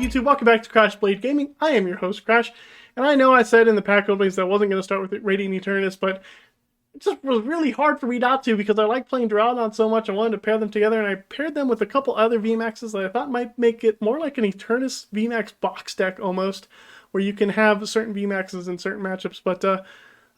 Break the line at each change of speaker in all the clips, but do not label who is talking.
YouTube? Welcome back to Crash Blade Gaming. I am your host, Crash, and I know I said in the pack openings that I wasn't going to start with Radiant Eternatus, but it just was really hard for me not to because I like playing Duraludon so much. I wanted to pair them together, and I paired them with a couple other VMAXs that I thought might make it more like an Eternatus VMAX box deck almost, where you can have certain VMAXs in certain matchups. But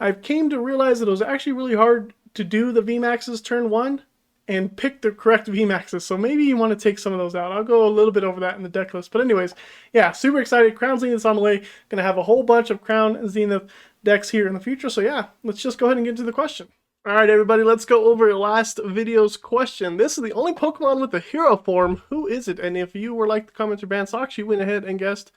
I came to realize that it was actually really hard to do the VMAXs turn one and pick the correct VMAXs, so maybe you want to take some of those out. I'll go a little bit over that in the deck list, but anyways, yeah, super excited. Crown Zenith's on the way. Gonna have a whole bunch of Crown Zenith decks here in the future, so yeah, let's just go ahead and get into the question. Alright everybody, let's go over last video's question. This is the only Pokemon with the hero form. Who is it? And if you were like the commenter Ban Socks, you went ahead and guessed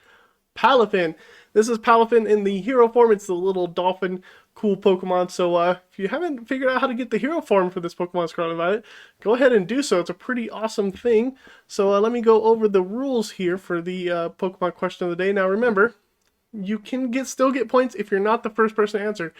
Palafin. This is Palafin in the hero form. It's the little dolphin cool Pokemon. So if you haven't figured out how to get the hero form for this Pokemon Scarlet Violet, go ahead and do so. It's a pretty awesome thing. So let me go over the rules here for the Pokemon question of the day. Now remember, you can still get points if you're not the first person to answer.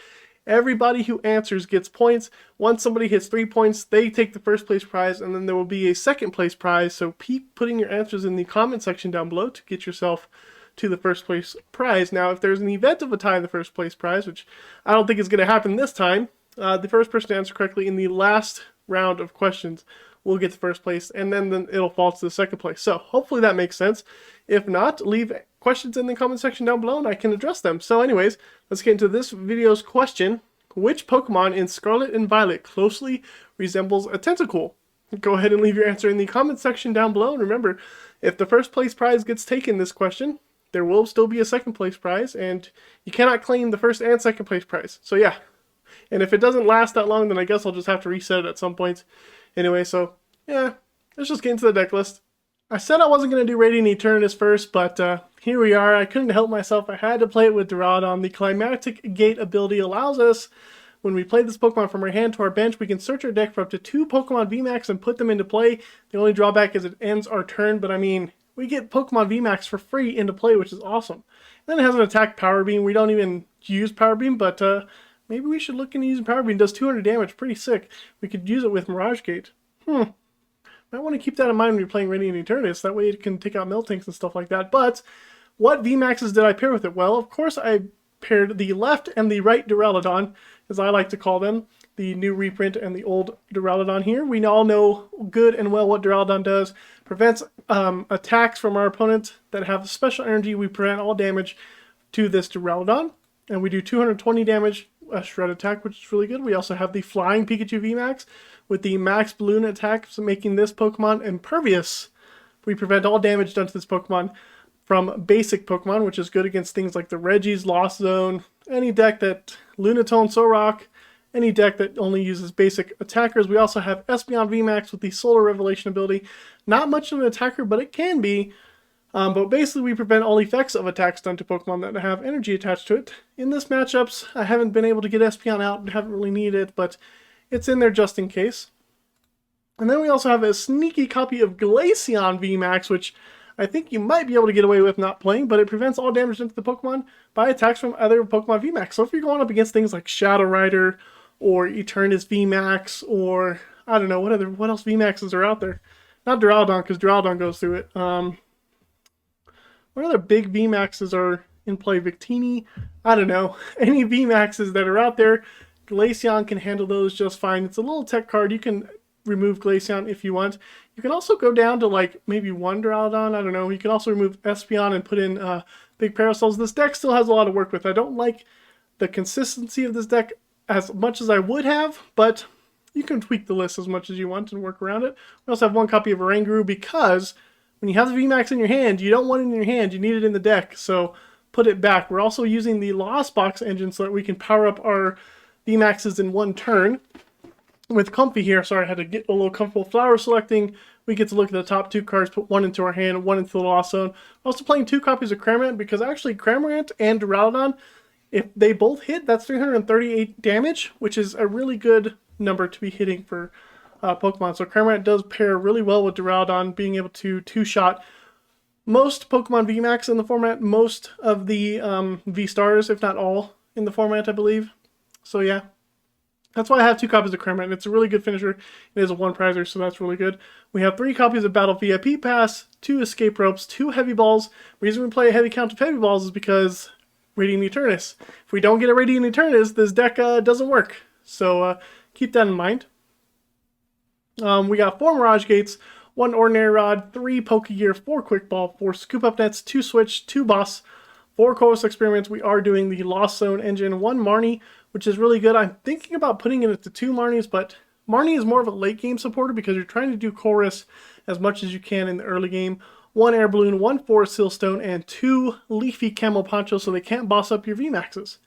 Everybody who answers gets points. Once somebody hits 3 points, they take the first place prize, and then there will be a second place prize. So keep putting your answers in the comment section down below to get yourself to the first place prize. Now, if there's an event of a tie in the first place prize, which I don't think is going to happen this time, the first person to answer correctly in the last round of questions will get the first place, and then it'll fall to the second place. So hopefully that makes sense. If not, leave questions in the comment section down below and I can address them. So anyways, let's get into this video's question. Which Pokemon in Scarlet and Violet closely resembles a Tentacool? Go ahead and leave your answer in the comment section down below. And remember, if the first place prize gets taken this question, there will still be a second place prize, and you cannot claim the first and second place prize. So yeah, and if it doesn't last that long, then I guess I'll just have to reset it at some point. Anyway, so yeah, let's just get into the deck list. I said I wasn't going to do Radiant Eternatus first, but here we are. I couldn't help myself. I had to play it with Duraludon. The Climatic Gate ability allows us, when we play this Pokemon from our hand to our bench, we can search our deck for up to 2 Pokemon VMAX and put them into play. The only drawback is it ends our turn, but I mean, we get Pokemon VMAX for free into play, which is awesome. And then it has an attack Power Beam. We don't even use Power Beam, but maybe we should look into using Power Beam. It does 200 damage, pretty sick. We could use it with Mirage Gate. Might want to keep that in mind when you're playing Radiant Eternatus. That way it can take out Miltanks and stuff like that. But what VMAXs did I pair with it? Well, of course I paired the left and the right Duraludon, as I like to call them. The new reprint and the old Duraludon here. We all know good and well what Duraludon does. Prevents attacks from our opponent that have special energy. We prevent all damage to this Duraludon. And we do 220 damage, a shred attack, which is really good. We also have the flying Pikachu VMAX with the max balloon attack, so making this Pokemon impervious. We prevent all damage done to this Pokemon from basic Pokemon, which is good against things like the Reggie's, Lost Zone, any deck that Lunatone, Solrock, any deck that only uses basic attackers. We also have Espeon VMAX with the Solar Revelation ability. Not much of an attacker, but it can be. But basically we prevent all effects of attacks done to Pokemon that have energy attached to it. In this matchups, I haven't been able to get Espeon out, haven't really needed it, but it's in there just in case. And then we also have a sneaky copy of Glaceon VMAX, which I think you might be able to get away with not playing, but it prevents all damage into the Pokemon by attacks from other Pokemon VMAX. So if you're going up against things like Shadow Rider, or Eternatus VMAX, or I don't know, what else VMAXs are out there? Not Duraludon, because Duraludon goes through it. What other big VMAXs are in play? Victini? I don't know. Any VMAXs that are out there, Glaceon can handle those just fine. It's a little tech card. You can remove Glaceon if you want. You can also go down to like maybe one Duraludon. I don't know. You can also remove Espeon and put in big Parasols. This deck still has a lot to work with. I don't like the consistency of this deck as much as I would have, but you can tweak the list as much as you want and work around it. We also have one copy of Oranguru because when you have the VMAX in your hand, you don't want it in your hand, you need it in the deck, so put it back. We're also using the Lost Box engine so that we can power up our VMAXs in one turn. With Comfey here, sorry, I had to get a little comfortable flower selecting. We get to look at the top 2 cards, put one into our hand, one into the Lost Zone. We're also playing 2 copies of Cramorant because actually Cramorant and Duraludon, if they both hit, that's 338 damage, which is a really good number to be hitting for Pokemon. So Cramorant does pair really well with Duraludon, being able to 2-shot most Pokemon VMAX in the format, most of the V-Stars, if not all, in the format, I believe. So yeah, That's why I have 2 copies of Cramorant. It's a really good finisher. It is a 1-prizer, so that's really good. We have 3 copies of Battle VIP Pass, 2 Escape Ropes, 2 Heavy Balls. The reason we play a heavy count of Heavy Balls is because Radiant Eternatus. If we don't get a Radiant Eternatus, this deck doesn't work. So keep that in mind. We got 4 Mirage Gates, 1 Ordinary Rod, 3 Pokégear, 4 Quick Ball, 4 Scoop Up Nets, 2 Switch, 2 Boss, 4 Colress Experiments. We are doing the Lost Zone engine, 1 Marnie, which is really good. I'm thinking about putting it into 2 Marnies, but Marnie is more of a late game supporter because you're trying to do Colress as much as you can in the early game. 1 Air Balloon, 1 Forest Sealstone, and 2 Leafy Camo Poncho, so they can't boss up your VMAXs,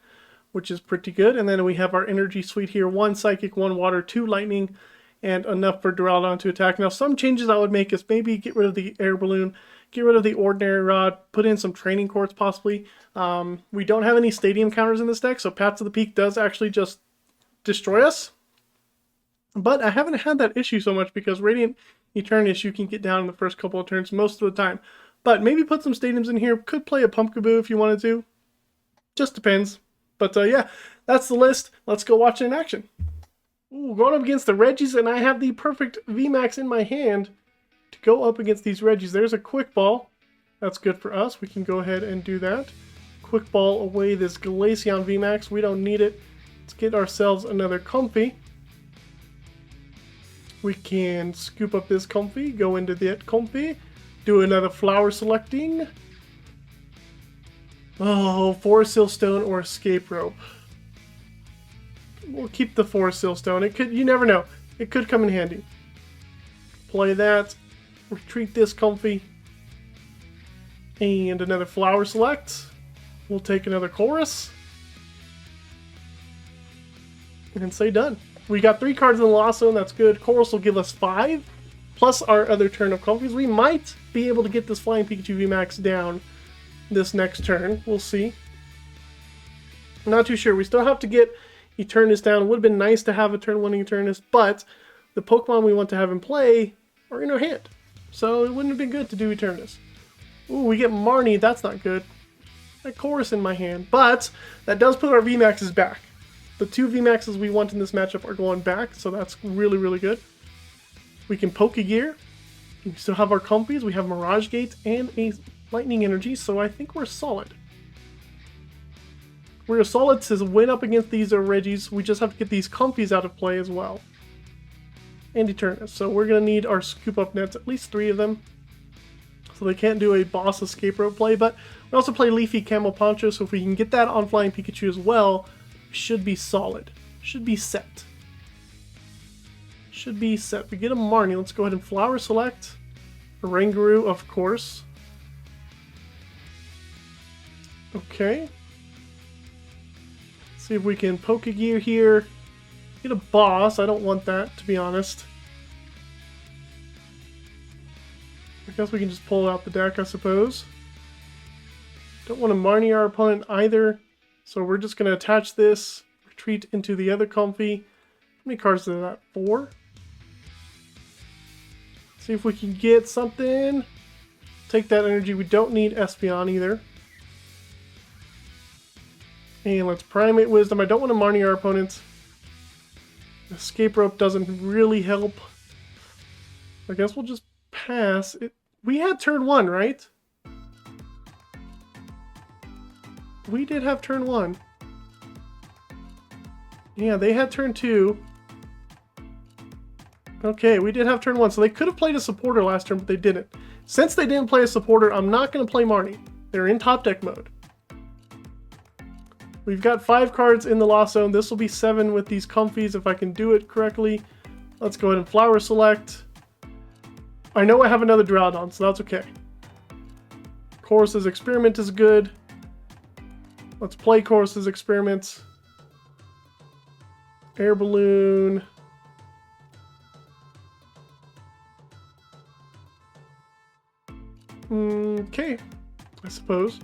which is pretty good. And then we have our Energy Suite here, 1 Psychic, 1 Water, 2 Lightning, and enough for Duraludon to attack. Now, some changes I would make is maybe get rid of the Air Balloon, get rid of the Ordinary Rod, put in some Training Quartz possibly. We don't have any Stadium counters in this deck, so Paths of the Peak does actually just destroy us. But I haven't had that issue so much because Radiant Eternatus you can get down in the first couple of turns most of the time. But maybe put some Stadiums in here. Could play a Pumpkaboo if you wanted to. Just depends. But yeah, that's the list. Let's go watch it in action. Ooh, going up against the Reggies, and I have the perfect VMAX in my hand to go up against these Reggies. There's a Quick Ball. That's good for us. We can go ahead and do that. Quick Ball away this Glaceon VMAX. We don't need it. Let's get ourselves another Comfey. We can scoop up this Comfey, go into that Comfey, do another flower selecting. Oh, Forest Sealstone or Escape Rope. We'll keep the Forest Sealstone. It could, you never know. It could come in handy. Play that. Retreat this Comfey. And another flower select. We'll take another Colress. And say done. We got 3 cards in the Lost Zone. That's good. Colress will give us 5. Plus our other turn of Comfeys. We might be able to get this Flying Pikachu VMAX down this next turn. We'll see. Not too sure. We still have to get Eternatus down. It would have been nice to have a turn 1 Eternatus, but the Pokemon we want to have in play are in our hand. So it wouldn't have been good to do Eternatus. Ooh, we get Marnie. That's not good. That Colress in my hand. But that does put our VMAXs back. The 2 VMAXs we want in this matchup are going back, so that's really, really good. We can Pokégear. We still have our Comfeys. We have Mirage Gate and a Lightning Energy, so I think we're solid. We're solid to win up against these Reggies. We just have to get these Comfeys out of play as well. And Eternatus. So we're going to need our Scoop Up Nets, at least 3 of them. So they can't do a Boss Escape Rope play, but we also play Leafy Camo Poncho, so if we can get that on Flying Pikachu as well, should be solid. Should be set. Should be set. We get a Marnie. Let's go ahead and Flower Select. Oranguru, of course. Okay. See if we can Pokégear here. Get a Boss. I don't want that, to be honest. I guess we can just pull out the deck, I suppose. Don't want to Marnie our opponent either. So we're just going to attach this, retreat into the other Comfey. How many cards is that? 4? See if we can get something. Take that energy. We don't need Espeon either. And let's Primate Wisdom. I don't want to Marnie our opponent. Escape Rope doesn't really help. I guess we'll just pass. We had turn 1, right? We did have turn 1. Yeah, they had turn 2. Okay, we did have turn 1. So they could have played a supporter last turn, but they didn't. Since they didn't play a supporter, I'm not going to play Marnie. They're in top deck mode. We've got 5 cards in the Lost Zone. This will be 7 with these Comfeys if I can do it correctly. Let's go ahead and Flower Select. I know I have another Duraludon, so that's okay. Colress's Experiment is good. Let's play Colress's Experiments. Air Balloon. Okay, I suppose.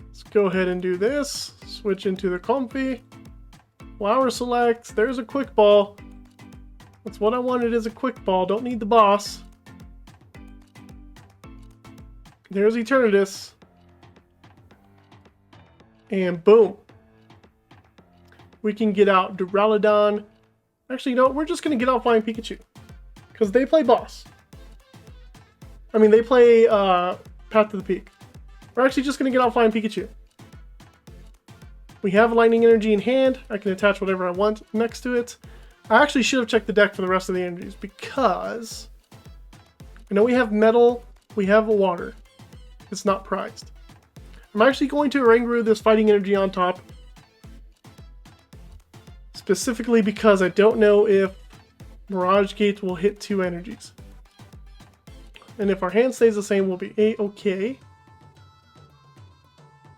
Let's go ahead and do this. Switch into the Comfey. Flower Select. There's a Quick Ball. That's what I wanted, is a Quick Ball. Don't need the Boss. There's Eternatus. And boom. we can get out Duraludon. Actually, no, we're just going to get out Flying Pikachu. Because they play boss. I mean, they play Path to the Peak. We're actually just going to get out Flying Pikachu. We have Lightning Energy in hand. I can attach whatever I want next to it. I actually should have checked the deck for the rest of the energies because I know we have metal, we have water. It's not prized. I'm actually going to Oranguru this Fighting Energy on top. Specifically because I don't know if Mirage Gate will hit 2 energies. And if our hand stays the same, we'll be A-okay.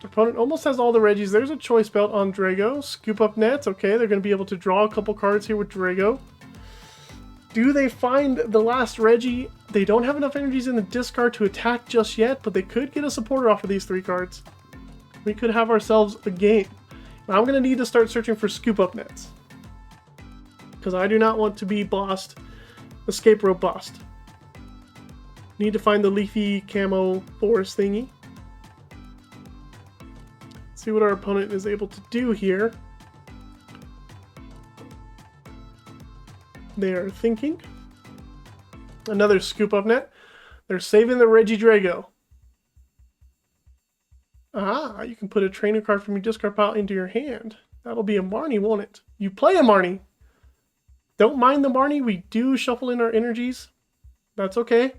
Opponent almost has all the Reggies. There's a Choice Belt on Drago. Scoop Up Net. Okay, they're going to be able to draw a couple cards here with Drago. Do they find the last Reggie? They don't have enough energies in the discard to attack just yet, but they could get a supporter off of these 3 cards. We could have ourselves a game. Now I'm going to need to start searching for Scoop Up Nets. Because I do not want to be bossed. Escape Rope bossed. Need to find the Leafy Camo Forest thingy. See what our opponent is able to do here. They are thinking. Another Scoop Up Net. They're saving the Reggie Drago. Ah, you can put a trainer card from your discard pile into your hand. That'll be a Marnie, won't it? You play a Marnie. Don't mind the Marnie. We do shuffle in our energies. That's okay.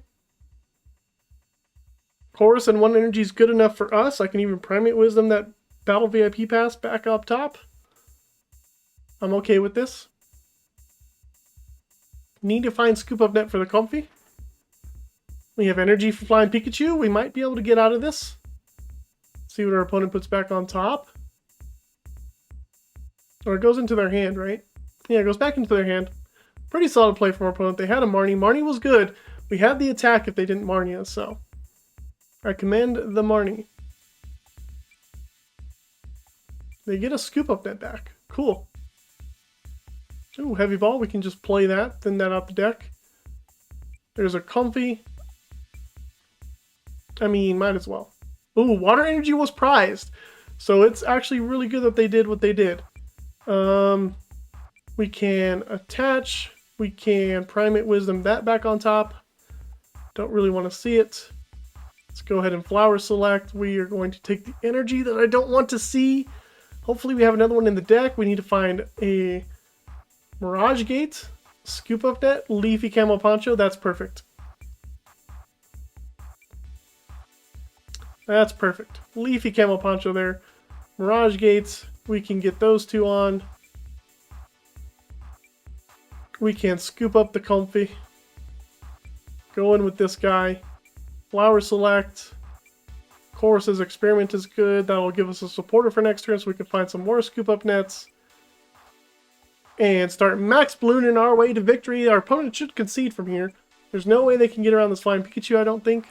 Colress and 1 energy is good enough for us. I can even Primate Wisdom that Battle VIP Pass back up top. I'm okay with this. Need to find Scoop Up Net for the Comfey. We have energy for Flying Pikachu. We might be able to get out of this. See what our opponent puts back on top. Or it goes into their hand, right? Yeah, it goes back into their hand. Pretty solid play from our opponent. They had a Marnie. Marnie was good. We had the attack if they didn't Marnie us, so I commend the Marnie. They get a Scoop Up Net back. Cool. Ooh, Heavy Ball. We can just play that. Thin that out the deck. There's a Comfey. I mean, might as well. Ooh, Water Energy was prized. So it's actually really good that they did what they did. We can attach. We can Primate Wisdom that back on top. Don't really want to see it. Let's go ahead and Flower Select. We are going to take the energy that I don't want to see. Hopefully we have another one in the deck. We need to find a Mirage Gate, Scoop Up Net, Leafy Camo Poncho. That's perfect. That's perfect. Leafy Camo Poncho there. Mirage Gates. We can get those 2 on. We can scoop up the Comfey. Go in with this guy. Flower Select. Colress's Experiment is good. That'll give us a supporter for next turn so we can find some more Scoop Up Nets. And start max ballooning our way to victory. Our opponent should concede from here. There's no way they can get around this Flying Pikachu, I don't think.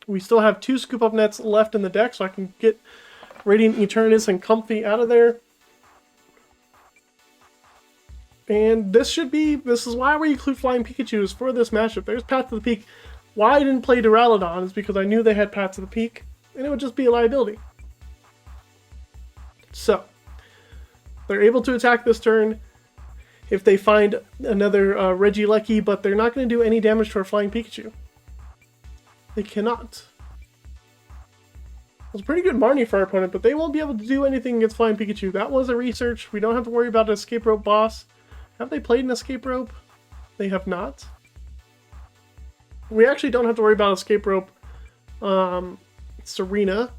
We still have 2 Scoop Up Nets left in the deck, so I can get Radiant Eternatus and Comfey out of there. And this is why we include Flying Pikachu, is for this matchup. There's Path to the Peak. Why I didn't play Duraludon is because I knew they had Path to the Peak, and it would just be a liability. So, they're able to attack this turn if they find another Regieleki, but they're not going to do any damage to our Flying Pikachu. They cannot. It was a pretty good Marnie for our opponent, but they won't be able to do anything against Flying Pikachu. That was a research. We don't have to worry about an Escape Rope boss. Have they played an Escape Rope? They have not. We actually don't have to worry about Escape Rope Serena,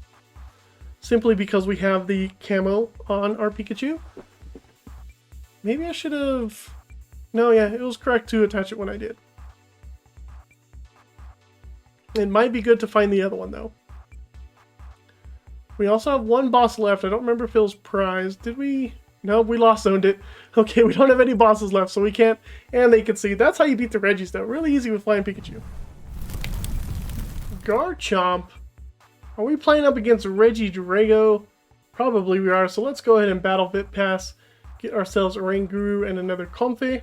simply because we have the Camo on our Pikachu. Maybe I should have... No, yeah, it was correct to attach it when I did. It might be good to find the other one, though. We also have 1 boss left. I don't remember if it was prized. Did we? No, we lost zoned it. Okay, we don't have any bosses left, so we can't. And they can see. That's how you beat the Reggies, though. Really easy with Flying Pikachu. Garchomp. Are we playing up against Reggie Drago? Probably we are. So let's go ahead and Battle VIP Pass. Get ourselves Oranguru and another Comfey.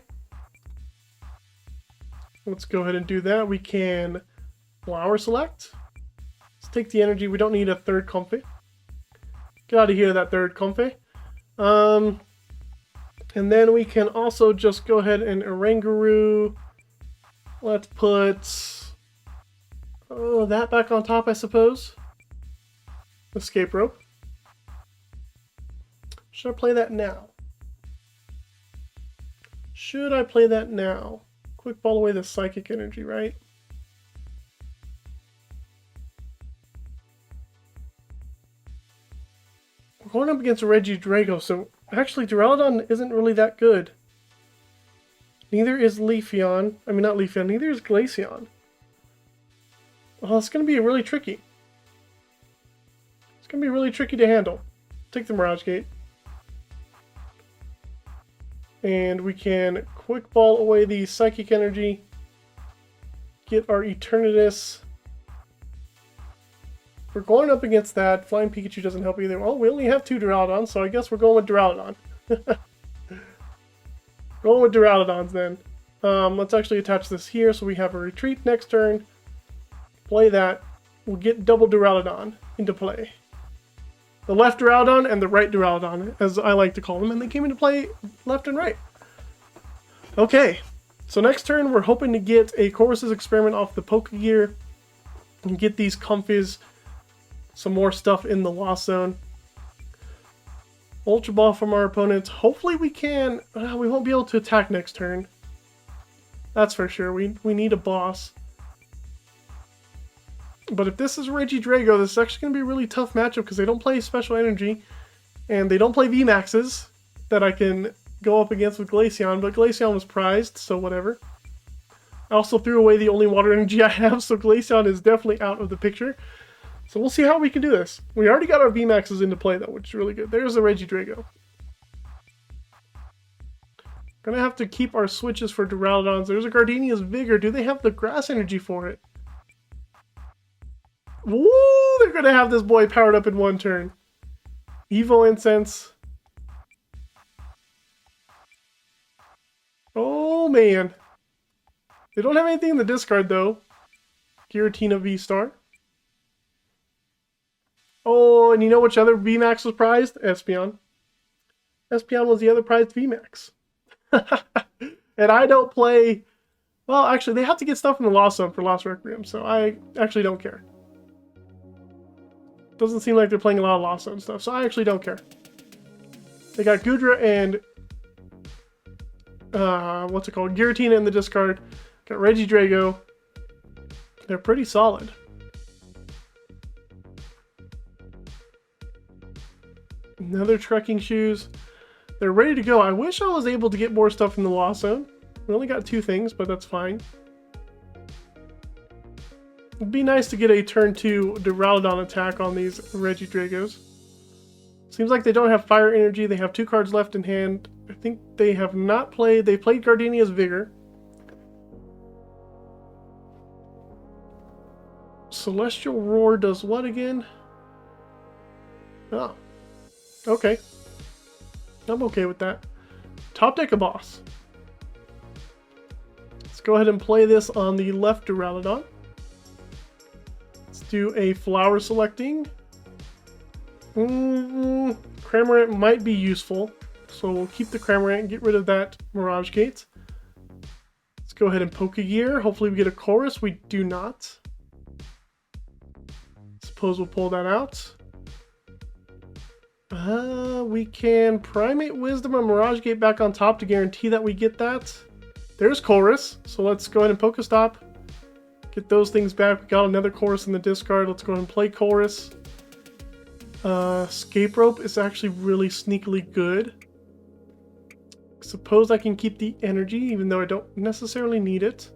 Let's go ahead and do that. We can Flower Select. Let's take the energy. We don't need a third Comfey. Get out of here, that third Comfey. And then we can also just go ahead and Oranguru. Let's put that back on top, I suppose. Escape Rope. Should I play that now? Should I play that now? Quick ball away the psychic energy, right? We're going up against Reggie Drago, so actually Duraludon isn't really that good. Neither is Leafeon. I mean, not Leafeon, neither is Glaceon. Well, it's going to be really tricky. It's going to be really tricky to handle. Take the Mirage Gate. And we can quick ball away the Psychic Energy. Get our Eternatus. We're going up against that. Flying Pikachu doesn't help either. Well, we only have 2 Duraludons, so I guess we're going with Duraludon. Going with Duraludons then. Let's actually attach this here so we have a retreat next turn. Play that. We'll get double Duraludon into play. The left Duraludon and the right Duraludon, as I like to call them, and they came into play left and right. Okay, so next turn we're hoping to get a Colress's Experiment off the Pokégear and get these Comfeys some more stuff in the Lost Zone. Ultra Ball from our opponents. Hopefully we can... we won't be able to attack next turn. That's for sure. We need a boss. But if this is Reggie Drago, this is actually going to be a really tough matchup because they don't play Special Energy. And they don't play VMAXs that I can go up against with Glaceon. But Glaceon was prized, so whatever. I also threw away the only Water Energy I have, so Glaceon is definitely out of the picture. So we'll see how we can do this. We already got our VMAXs into play, though, which is really good. There's the Reggie Drago. Gonna have to keep our switches for Duraludons. There's a Gardenia's Vigor. Do they have the Grass Energy for it? Woo! They're gonna have this boy powered up in one turn. Evo Incense. Oh, man. They don't have anything in the discard, though. Giratina V-Star. Oh, and you know which other VMAX was prized? Espeon. Espeon was the other prized VMAX. And I don't play... Well, actually, they have to get stuff in the Lost Zone for Lost Requiem, so I actually don't care. Doesn't seem like they're playing a lot of Lost Zone stuff, so I actually don't care. They got Goodra and... what's it called? Giratina in the discard. Got Reggie Drago. They're pretty solid. Another trekking shoes. They're ready to go. I wish I was able to get more stuff in the Lost Zone. We only got 2 things, but that's fine. It'd be nice to get a turn 2 Duraludon attack on these Reggie Dragos. Seems like they don't have Fire Energy. They have 2 cards left in hand. I think they have not played... They played Gardenia's Vigor. Celestial Roar does what again? Oh. Okay. I'm okay with that. Top deck a boss. Let's go ahead and play this on the left Duraludon. Let's do a flower selecting. Cramorant might be useful. So we'll keep the Cramorant and get rid of that Mirage Gate. Let's go ahead and Pokégear. Hopefully we get a Colress. We do not. Suppose we'll pull that out. We can Primate Wisdom and Mirage Gate back on top to guarantee that we get that. There's Colress, so let's go ahead and Pokestop. Get those things back. We got another Colress in the discard. Let's go ahead and play Colress. Escape Rope is actually really sneakily good. Suppose I can keep the energy, even though I don't necessarily need it.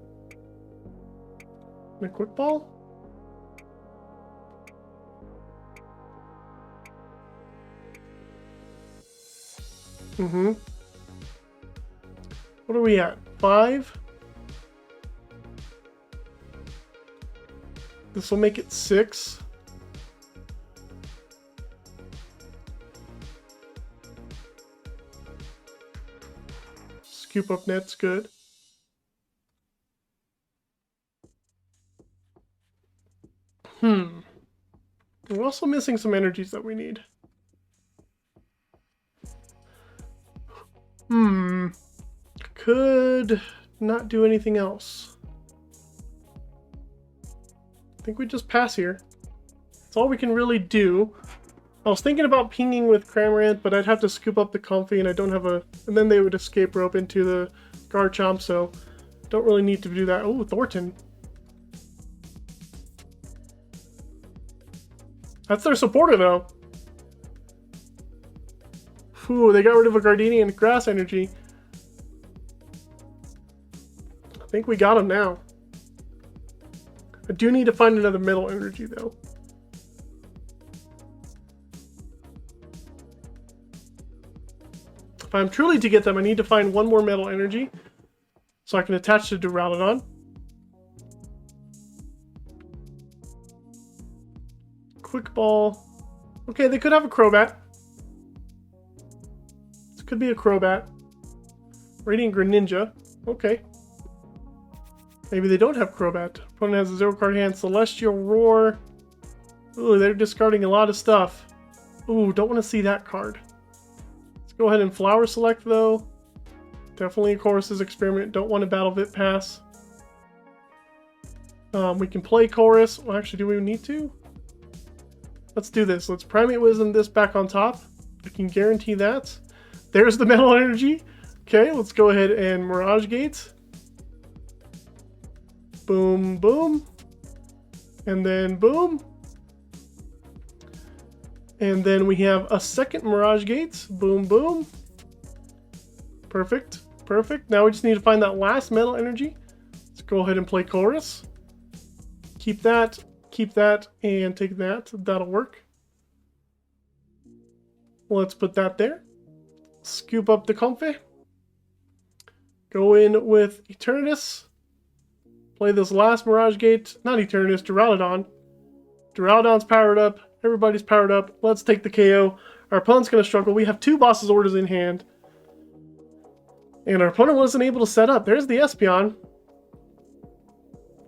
And a Quick Ball? What are we at? 5? This will make it 6. Scoop Up Net's good. We're also missing some energies that we need. Could not do anything else. I think we just pass here. That's all we can really do. I was thinking about pinging with Cramorant, but I'd have to scoop up the Comfey, and I don't have a... And then they would escape rope into the Garchomp, so don't really need to do that. Oh, Thornton. That's their supporter, though. Ooh, they got rid of a Gardenian Grass Energy. I think we got him now. I do need to find another Metal Energy, though. If I'm truly to get them, I need to find one more Metal Energy so I can attach to Duraludon. Quick Ball. Okay, they could have a Crobat. This could be a Crobat. Radiant Greninja. Okay. Maybe they don't have Crobat. Opponent has a 0-card hand. Celestial Roar. Ooh, they're discarding a lot of stuff. Ooh, don't want to see that card. Let's go ahead and Flower Select, though. Definitely a Colress's Experiment. Don't want a Battle VIP Pass. We can play Colress. Well, actually, do we need to? Let's do this. Let's Primate Wisdom this back on top. I can guarantee that. There's the Metal Energy. Okay, let's go ahead and Mirage Gate. Boom, boom. And then boom. And then we have a second Mirage Gate. Boom, boom. Perfect, perfect. Now we just need to find that last Metal Energy. Let's go ahead and play Colress. Keep that, and take that. That'll work. Let's put that there. Scoop up the Comfey. Go in with Eternatus. Play this last Mirage Gate. Not Eternatus, Duraludon. Duraludon's powered up. Everybody's powered up. Let's take the KO. Our opponent's going to struggle. We have 2 Boss's Orders in hand. And our opponent wasn't able to set up. There's the Espeon.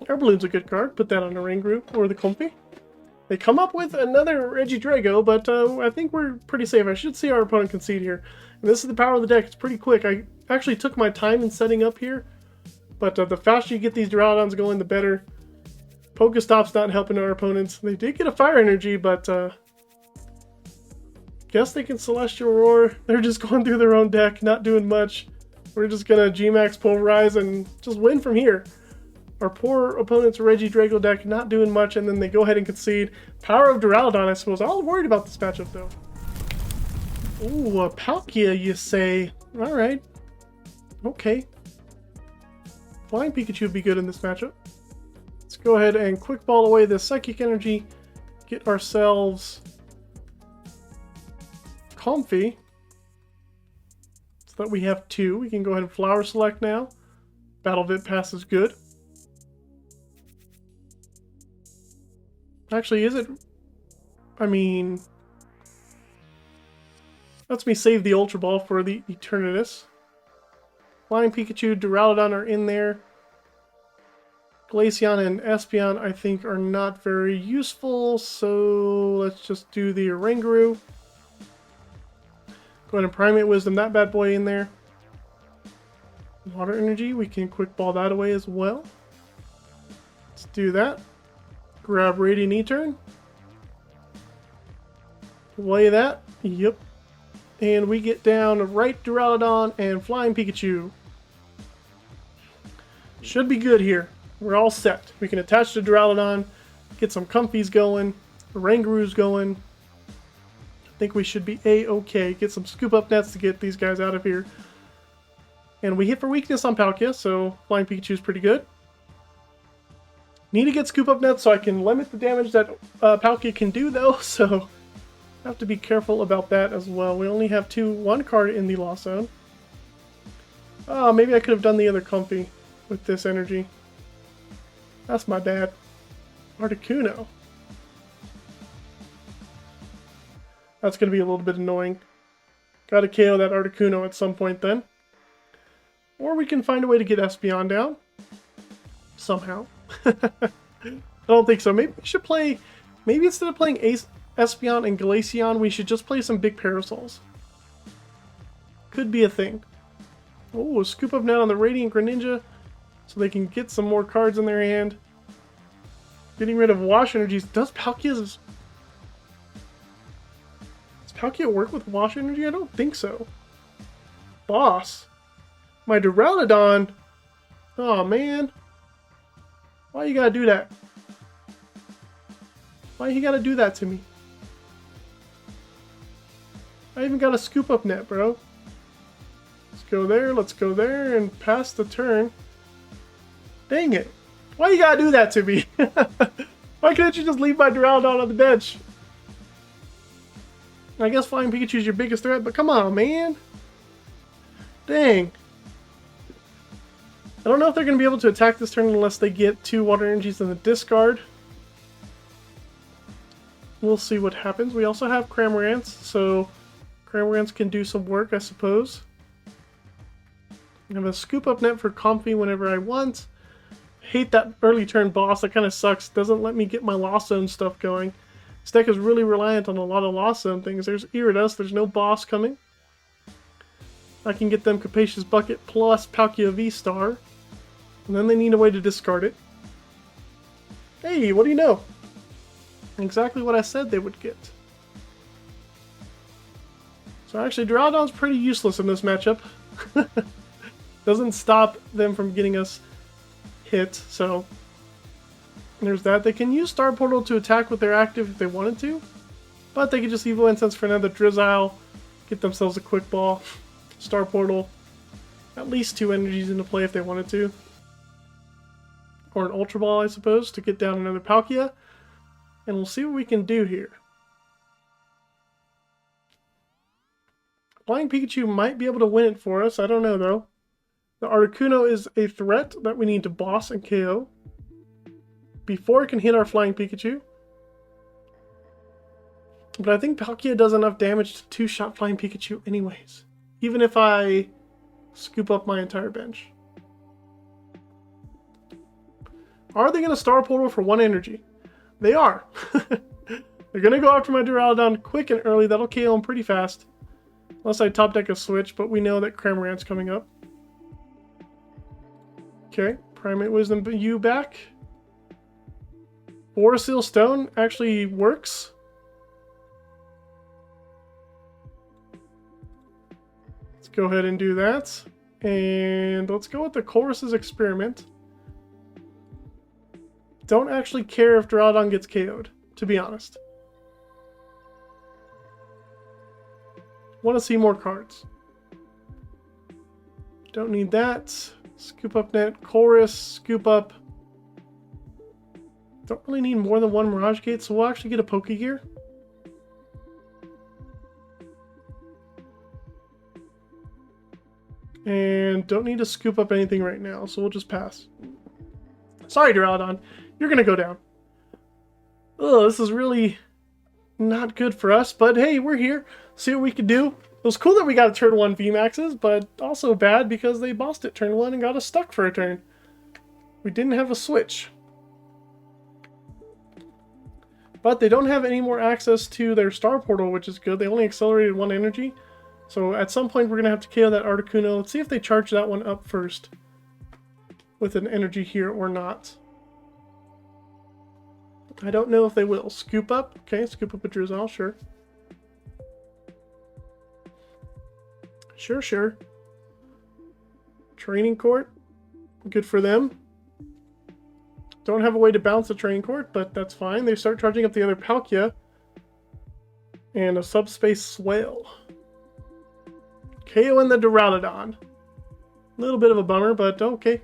Air Balloon's a good card. Put that on the Oranguru or the Comfey. They come up with another Reggie Drago, but I think we're pretty safe. I should see our opponent concede here. And this is the power of the deck. It's pretty quick. I actually took my time in setting up here. But the faster you get these Duraludons going, the better. Pokestop's not helping our opponents. They did get a Fire Energy, but guess they can Celestial Roar. They're just going through their own deck, not doing much. We're just going to VMAX Pulverize and just win from here. Our poor opponent's Reggie Drago deck not doing much, and then they go ahead and concede. Power of Duraludon, I suppose. I was worried about this matchup, though. Ooh, a Palkia, you say. Alright. Okay. Flying Pikachu would be good in this matchup. Let's go ahead and Quick Ball away this Psychic Energy. Get ourselves Comfey. So that we have 2. We can go ahead and Flower Select now. Battle VIP Pass is good. Actually, is it? I mean, lets me save the Ultra Ball for the Eternatus. Flying Pikachu, Duraludon are in there. Glaceon and Espeon, I think, are not very useful, so let's just do the Oranguru. Go ahead and Primate Wisdom that bad boy in there. Water Energy, we can Quick Ball that away as well. Let's do that. Grab Radiant Etern. Play that. Yep. And we get down right Duraludon and Flying Pikachu. Should be good here. We're all set. We can attach to Duraludon, get some Comfeys going, Oranguru's going. I think we should be A-okay. Get some Scoop Up Nets to get these guys out of here. And we hit for weakness on Palkia, so Flying Pikachu's pretty good. Need to get Scoop Up Nets so I can limit the damage that Palkia can do, though, so I have to be careful about that as well. We only have 1 card in the Lost Zone. Oh, maybe I could have done the other Comfey with this energy. That's my bad. Articuno. That's going to be a little bit annoying. Gotta KO that Articuno at some point then. Or we can find a way to get Espeon down. Somehow. I don't think so. Maybe we should play... Maybe instead of playing Espeon and Glaceon, we should just play some big Parasols. Could be a thing. Oh, a Scoop Up Net on the Radiant Greninja, so they can get some more cards in their hand. Getting rid of Wash Energies. Does Palkia's... Does Palkia work with Wash Energy? I don't think so. Boss. My Duraludon. Oh, man. Why you gotta do that? Why you gotta do that to me? I even got a Scoop Up Net, bro. Let's go there, let's go there, and pass the turn. Dang it. Why you gotta do that to me? Why couldn't you just leave my Duraludon on the bench? I guess Flying Pikachu is your biggest threat, but come on, man. Dang. I don't know if they're going to be able to attack this turn unless they get 2 Water Energies in the discard. We'll see what happens. We also have Cramorants, so Cramorants can do some work, I suppose. I have a Scoop Up Net for Comfey whenever I want. Hate that early turn boss. That kind of sucks. Doesn't let me get my Lost Zone stuff going. This deck is really reliant on a lot of Lost Zone things. There's Iridas. There's no boss coming. I can get them Capacious Bucket plus Palkia V-Star. And then they need a way to discard it. Hey, what do you know? Exactly what I said they would get. So actually, Duraludon's pretty useless in this matchup. Doesn't stop them from getting us hit, so there's that. They can use Star Portal to attack with their active if they wanted to, but they could just Evo Incense for another Drizzile, get themselves a Quick Ball, Star Portal, at least 2 energies into play if they wanted to. Or an Ultra Ball, I suppose, to get down another Palkia. And we'll see what we can do here. Flying Pikachu might be able to win it for us. I don't know, though. The Articuno is a threat that we need to boss and KO before it can hit our Flying Pikachu. But I think Palkia does enough damage to 2-shot Flying Pikachu anyways. Even if I scoop up my entire bench. Are they going to Star Portal for 1 energy? They are. They're going to go after my Duraludon quick and early. That'll KO him pretty fast. Unless I top deck a Switch, but we know that Cramorant's coming up. Okay, Primate Wisdom U back. Boresil Stone actually works. Let's go ahead and do that. And let's go with the Colress's Experiment. Don't actually care if Duraludon gets KO'd, to be honest. Want to see more cards. Don't need that. Scoop Up Net, Colress, Scoop Up. Don't really need more than 1 Mirage Gate, so we'll actually get a Pokégear. And don't need to scoop up anything right now, so we'll just pass. Sorry, Duraludon. You're going to go down. Oh, this is really not good for us, but hey, we're here. See what we can do. It was cool that we got a turn 1 VMAXs, but also bad because they bossed it turn 1 and got us stuck for a turn. We didn't have a switch. But they don't have any more access to their Star Portal, which is good. They only accelerated 1 energy. So at some point we're going to have to KO that Articuno. Let's see if they charge that one up first with an energy here or not. I don't know if they will. Scoop up. Okay, scoop up a Drizzile, sure. Sure. Training Court. Good for them. Don't have a way to bounce the Training Court, but that's fine. They start charging up the other Palkia. And a Subspace Swale. KO in the Duraludon. A little bit of a bummer, but okay.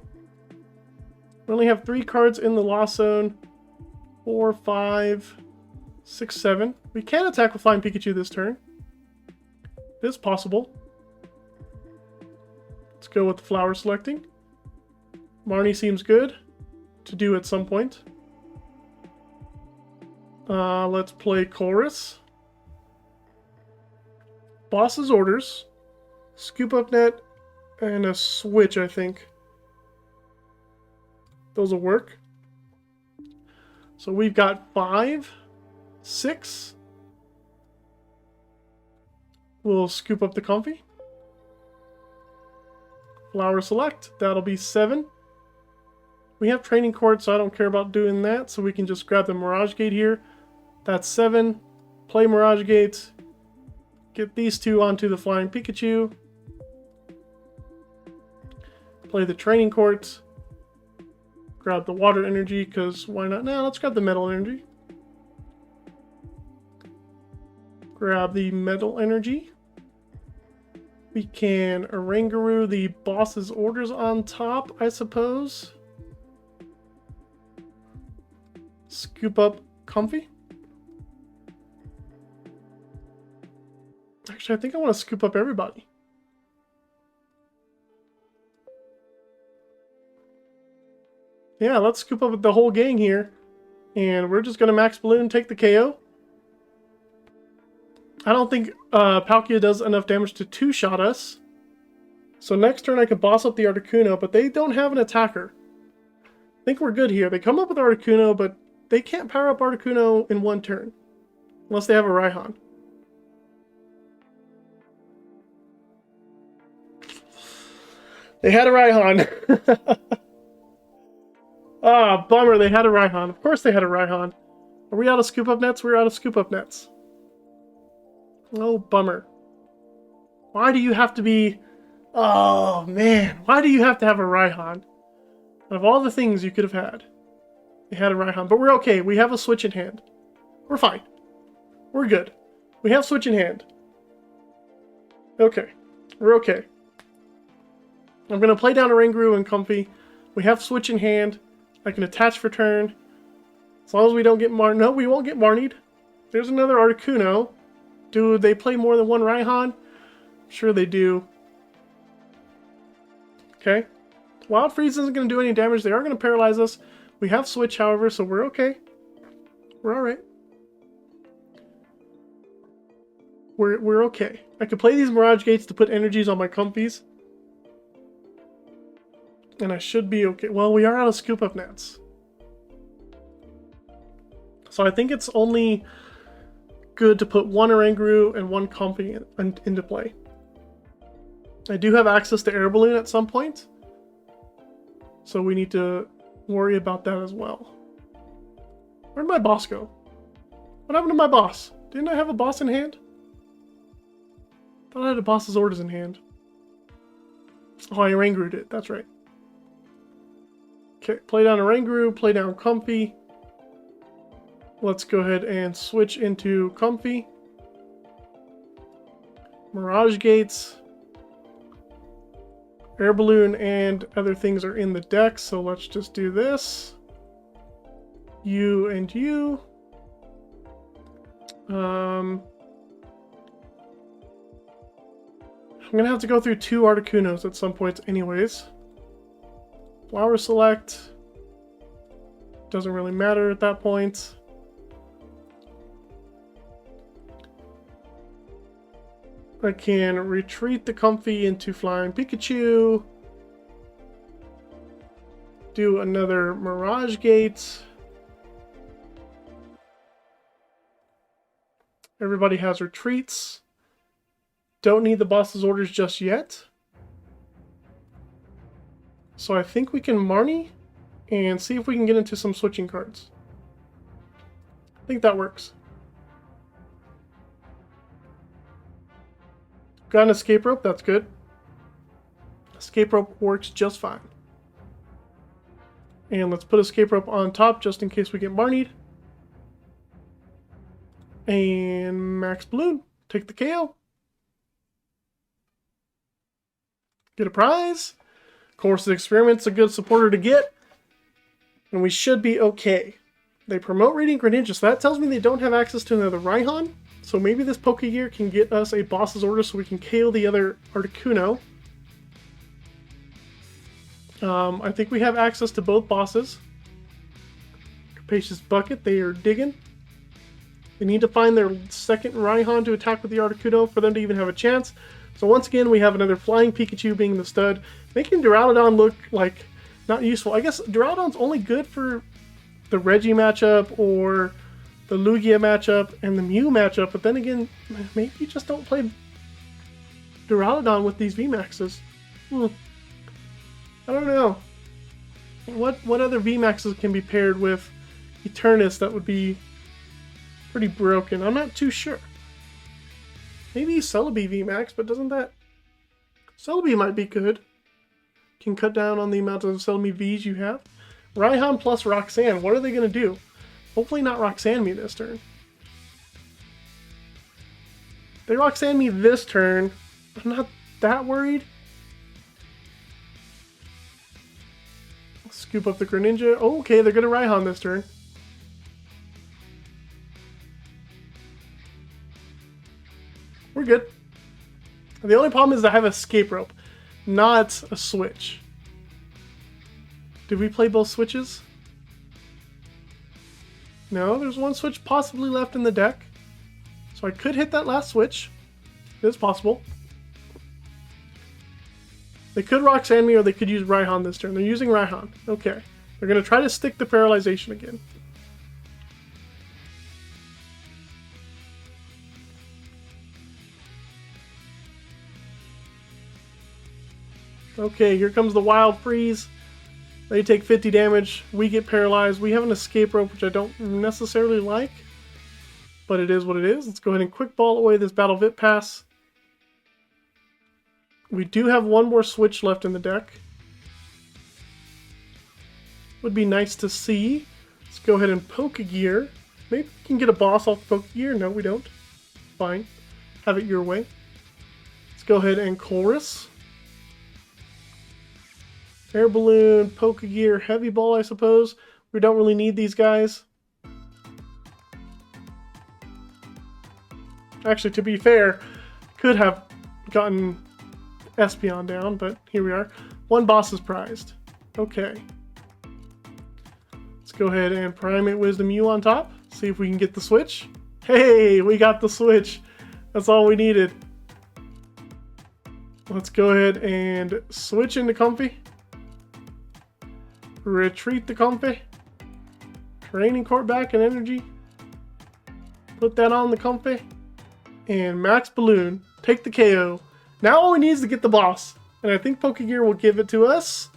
We only have 3 cards in the Lost Zone. 4, 5, 6, 7. We can attack with Flying Pikachu this turn. It is possible. Let's go with the Flower Selecting. Marnie seems good to do at some point. Let's play Colress. Boss's Orders. Scoop Up Net and a Switch, I think. Those will work. So we've got 5, 6. We'll scoop up the Comfey. Flower Select, that'll be 7. We have Training Court, so I don't care about doing that, so we can just grab the Mirage Gate here. That's 7. Play Mirage Gate. Get these two onto the Flying Pikachu. Play the Training Court. Grab the Water Energy, because why not? No, let's grab the Metal Energy. Grab the Metal Energy. We can Oranguru the boss's orders on top, I suppose. Scoop up Comfey. Actually, I think I want to scoop up everybody. Yeah, let's scoop up the whole gang here. And we're just going to Max Balloon and take the KO. I don't think Palkia does enough damage to two-shot us. So next turn I could boss up the Articuno, but they don't have an attacker. I think we're good here. They come up with Articuno, but they can't power up Articuno in one turn. Unless they have a Raihan. They had a Raihan. Ah, bummer, they had a Raihan. Of course they had a Raihan. Are we out of Scoop Up Nets? We're out of Scoop Up Nets. Oh, bummer. Why do you have to be... Oh, man. Why do you have to have a Raihan? Out of all the things you could have had, they had a Raihan. But we're okay. We have a Switch in hand. We're fine. We're good. We have Switch in hand. Okay. We're okay. I'm going to play down Oranguru and Comfey. We have Switch in hand. I can attach for turn. As long as we don't get Marnie. No, we won't get Marnied. There's another Articuno. Do they play more than one Raihan? Sure they do. Okay. Wild Freeze isn't going to do any damage. They are going to paralyze us. We have Switch, however, so we're okay. We're alright. We're okay. I could play these Mirage Gates to put energies on my Comfeys. And I should be okay. Well, we are out of Scoop Up Nets. So I think it's only good to put one Oranguru and one Comfey into play. I do have access to Air Balloon at some point. So we need to worry about that as well. Where'd my boss go? What happened to my boss? Didn't I have a boss in hand? Thought I had a boss's orders in hand. Oh, I Oranguru'd it. That's right. Okay, play down Oranguru, play down Comfey. Let's go ahead and switch into Comfey. Mirage Gates. Air Balloon and other things are in the deck, so let's just do this. You and you. I'm going to have to go through 2 Articunos at some points anyways. Flower Select. Doesn't really matter at that point. I can retreat the Comfey into Flying Pikachu. Do another Mirage Gate. Everybody has retreats. Don't need the boss's orders just yet. So I think we can Marnie and see if we can get into some switching cards. I think that works. Got an Escape Rope, that's good. Escape Rope works just fine. And let's put Escape Rope on top just in case we get Marnied. And Max Balloon, take the KO. Get a prize. Course of Experiment's a good supporter to get. And we should be okay. They promote Radiant Greninja, so that tells me they don't have access to another Raihan. So maybe this Pokégear can get us a boss's order so we can KO the other Articuno. I think we have access to both bosses. Capacious Bucket, they are digging. They need to find their second Raihan to attack with the Articuno for them to even have a chance. So once again, we have another Flying Pikachu being the stud, making Duraludon look like not useful. I guess Duraludon's only good for the Reggie matchup or the Lugia matchup and the Mew matchup, but then again, maybe you just don't play Duraludon with these VMAXs. I don't know. What other VMAXs can be paired with Eternatus that would be pretty broken? I'm not too sure. Maybe Celebi VMAX, but doesn't that... Celebi might be good. Can cut down on the amount of Celebi Vs you have. Raihan plus Roxanne, what are they going to do? Hopefully not Roxanne me this turn. If they Roxanne me this turn, I'm not that worried. Scoop up the Greninja. Oh, okay, they're going to Raihan this turn. We're good. The only problem is I have Escape Rope, not a Switch. Did we play both switches? No, there's one switch possibly left in the deck. So I could hit that last switch. It is possible. They could Roxanne me or they could use Raihan this turn. They're using Raihan. Okay. They're going to try to stick the Paralyzation again. Okay, here comes the Wild Freeze. They take 50 damage. We get paralyzed. We have an Escape Rope, which I don't necessarily like. But it is what it is. Let's go ahead and Quick Ball away this Battle VIP Pass. We do have one more switch left in the deck. Would be nice to see. Let's go ahead and Pokégear. Maybe we can get a boss off Pokégear. No, we don't. Fine. Have it your way. Let's go ahead and Colress. Air Balloon, Pokégear, Heavy Ball, I suppose. We don't really need these guys. Actually, to be fair, could have gotten Espeon down, but here we are. One boss is prized. Okay. Let's go ahead and Primate Wisdom U on top. See if we can get the switch. Hey, we got the switch. That's all we needed. Let's go ahead and switch into Comfey. Retreat the Comfey. Training Court back in energy. Put that on the Comfey. And Max Balloon. Take the KO. Now all we need is to get the boss. And I think Pokégear will give it to us.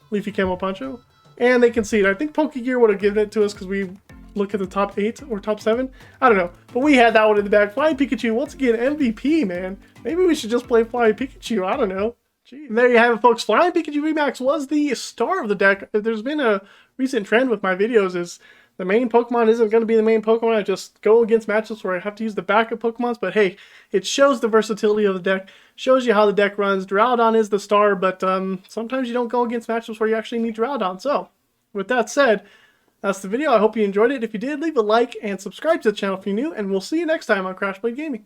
Leafy, Camo, Poncho. And they concede. I think Pokégear would have given it to us because we look at the top 8 or top 7. I don't know. But we had that one in the back. Flying Pikachu, once again, MVP, man. Maybe we should just play Flying Pikachu. I don't know. Gee. And there you have it, folks. Flying Pikachu VMAX was the star of the deck. There's been a recent trend with my videos is the main Pokemon isn't going to be the main Pokemon. I just go against matchups where I have to use the backup Pokemons. But hey, it shows the versatility of the deck. Shows you how the deck runs. Duraludon is the star, but sometimes you don't go against matchups where you actually need Duraludon. So, with that said, that's the video. I hope you enjoyed it. If you did, leave a like and subscribe to the channel if you're new. And we'll see you next time on Crash Blade Gaming.